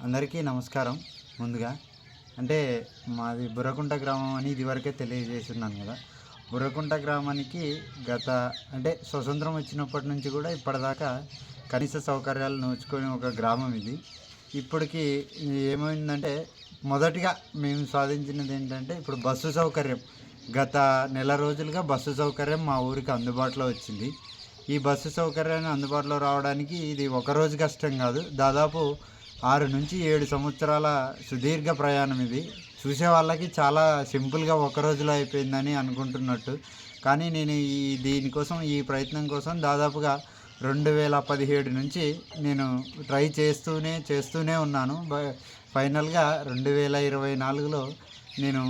అందరికీ నమస్కారం. ముందుగా అంటే మాది బుర్రకుంట గ్రామం అని ఇదివరకే తెలియజేస్తున్నాను కదా. బుర్రకుంట గ్రామానికి గత అంటే స్వతంత్రం వచ్చినప్పటి నుంచి కూడా ఇప్పటిదాకా కనీస సౌకర్యాలు నోచుకొని ఒక గ్రామం ఇది. ఇప్పటికి ఏమైందంటే మొదటిగా మేము సాధించినది ఏంటంటే ఇప్పుడు బస్సు సౌకర్యం. గత నెల రోజులుగా బస్సు సౌకర్యం మా ఊరికి అందుబాటులో వచ్చింది. ఈ బస్సు సౌకర్యాన్ని అందుబాటులో రావడానికి ఇది ఒకరోజు కష్టం కాదు, దాదాపు 6-7 సంవత్సరాల సుదీర్ఘ ప్రయాణం ఇది. చూసే వాళ్ళకి చాలా సింపుల్‌గా ఒక రోజులో అయిపోయిందని అనుకుంటున్నట్టు. కానీ నేను దీనికోసం ఈ ప్రయత్నం కోసం దాదాపుగా 2017 నుంచి నేను ట్రై చేస్తూనే ఉన్నాను. ఫైనల్‌గా 2024లో నేను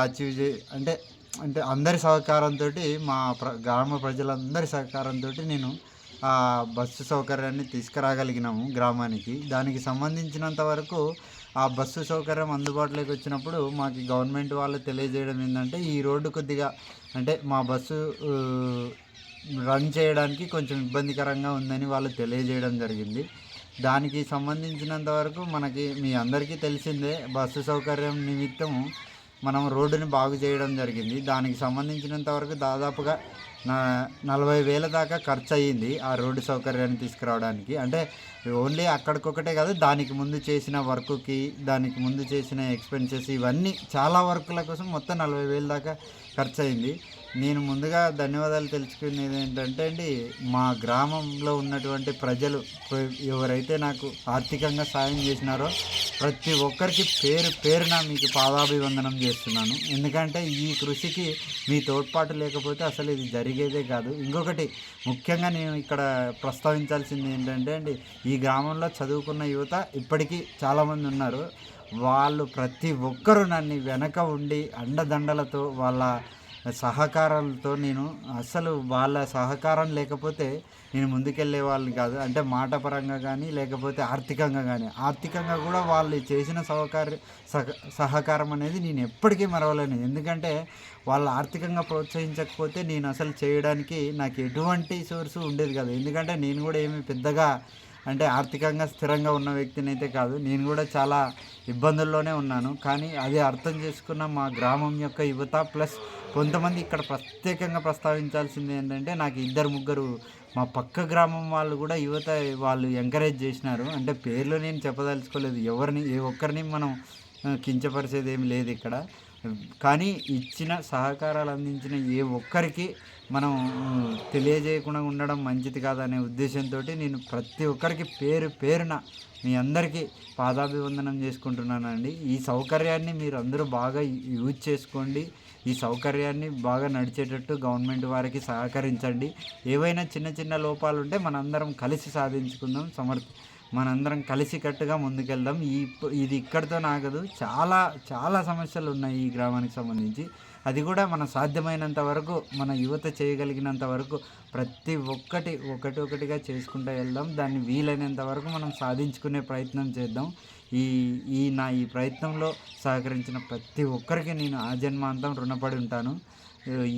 అచీవ్ అంటే అంటే అందరి సహకారంతోటి మా గ్రామ ప్రజలందరి సహకారంతోటి నేను బస్సు సౌకర్యాన్ని తీసుకురాగలిగినాము గ్రామానికి. దానికి సంబంధించినంత వరకు ఆ బస్సు సౌకర్యం అందుబాటులోకి వచ్చినప్పుడు మాకు గవర్నమెంట్ వాళ్ళు తెలియజేయడం ఏందంటే, ఈ రోడ్డు కొద్దిగా అంటే మా బస్సు రన్ చేయడానికి కొంచెం ఇబ్బందికరంగా ఉందని వాళ్ళు తెలియజేయడం జరిగింది. దానికి సంబంధించినంత వరకు మనకి మీ అందరికీ తెలిసిందే, బస్సు సౌకర్యం నిమిత్తం మనం రోడ్డుని బాగు చేయడం జరిగింది. దానికి సంబంధించినంత వరకు దాదాపుగా 40,000 దాకా ఖర్చు అయ్యింది ఆ రోడ్డు సౌకర్యాన్ని తీసుకురావడానికి. అంటే ఓన్లీ అక్కడికొక్కటే కాదు, దానికి ముందు చేసిన వర్క్‌కి, దానికి ముందు చేసిన ఎక్స్‌పెన్సెస్ ఇవన్నీ చాలా వర్కుల కోసం మొత్తం 40,000 దాకా ఖర్చయింది. నేను ముందుగా ధన్యవాదాలు తెలుసుకునేది ఏంటంటే అండి, మా గ్రామంలో ఉన్నటువంటి ప్రజలు ఎవరైతే నాకు ఆర్థికంగా సాయం చేసినారో ప్రతి ఒక్కరికి పేరు పేరున మీకు పాదాభివందనం చేస్తున్నాను. ఎందుకంటే ఈ కృషికి మీ తోడ్పాటు లేకపోతే అసలు ఇది జరిగేదే కాదు. ఇంకొకటి ముఖ్యంగా నేను ఇక్కడ ప్రస్తావించాల్సింది ఏంటంటే అండి, ఈ గ్రామంలో చదువుకున్న యువత ఇప్పటికీ చాలామంది ఉన్నారు. వాళ్ళు ప్రతి ఒక్కరూ నన్ను వెనక ఉండి అండదండలతో వాళ్ళ సహకారాలతో నేను అస్సలు వాళ్ళ సహకారం లేకపోతే నేను ముందుకెళ్ళే వాళ్ళని కాదు. అంటే మాట పరంగా కానీ, లేకపోతే ఆర్థికంగా కానీ. ఆర్థికంగా కూడా వాళ్ళు చేసిన సహకారం అనేది నేను ఎప్పటికీ మరవలేను. ఎందుకంటే వాళ్ళు ఆర్థికంగా ప్రోత్సహించకపోతే నేను అసలు చేయడానికి నాకు ఎటువంటి సోర్సు ఉండేది కాదు. ఎందుకంటే నేను కూడా ఏమి పెద్దగా అంటే ఆర్థికంగా స్థిరంగా ఉన్న వ్యక్తినైతే కాదు. నేను కూడా చాలా ఇబ్బందుల్లోనే ఉన్నాను. కానీ అది అర్థం చేసుకున్న మా గ్రామం యొక్క యువత ప్లస్ కొంతమంది ఇక్కడ ప్రత్యేకంగా ప్రస్తావించాల్సింది ఏంటంటే, నాకు ఇద్దరు ముగ్గురు మా పక్క గ్రామం వాళ్ళు కూడా యువత వాళ్ళు ఎంకరేజ్ చేసినారు. అంటే పేర్లు నేను చెప్పదలుచుకోలేదు. ఏ ఒక్కరిని మనం కించపరిచేది ఏమి లేదు ఇక్కడ. కానీ ఇచ్చిన సహకారాలు అందించిన ఏ ఒక్కరికి మనం తెలియజేయకుండా ఉండడం మంచిది కాదనే ఉద్దేశంతోటి నేను ప్రతి ఒక్కరికి పేరు పేరున మీ అందరికీ పాదాభివందనం చేసుకుంటున్నానండి. ఈ సౌకర్యాన్ని మీరు అందరూ బాగా యూజ్ చేసుకోండి. ఈ సౌకర్యాన్ని బాగా నడిచేటట్టు గవర్నమెంట్ వారికి సహకరించండి. ఏవైనా చిన్న చిన్న లోపాలు ఉంటే మనందరం కలిసి సాధించుకుందాం. మనందరం కలిసికట్టుగా ముందుకెళ్దాం. ఇది ఇక్కడితో ఆగదు. చాలా చాలా సమస్యలు ఉన్నాయి ఈ గ్రామానికి సంబంధించి. అది కూడా మన సాధ్యమైనంత వరకు, మన యువత చేయగలిగినంత వరకు ప్రతి ఒక్కటి ఒకటిగా చేసుకుంటూ వెళ్దాం. దాన్ని వీలైనంత వరకు మనం సాధించుకునే ప్రయత్నం చేద్దాం. ఈ ప్రయత్నంలో సహకరించిన ప్రతి ఒక్కరికి నేను ఆజన్మాంతం రుణపడి ఉంటాను.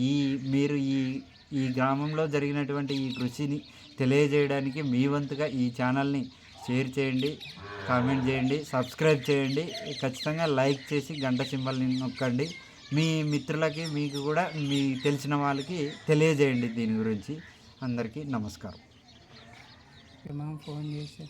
ఈ మీరు ఈ గ్రామంలో జరిగినటువంటి ఈ కృషిని తెలియజేయడానికి మీ వంతుగా ఈ ఛానల్ని షేర్ చేయండి, కామెంట్ చేయండి, సబ్స్క్రైబ్ చేయండి. ఖచ్చితంగా లైక్ చేసి గంట సింబల్ని నొక్కండి. మీ మిత్రులకి, మీకు కూడా మీ తెలిసిన వాళ్ళకి తెలియజేయండి దీని గురించి. అందరికీ నమస్కారం. ఫోన్ చేసి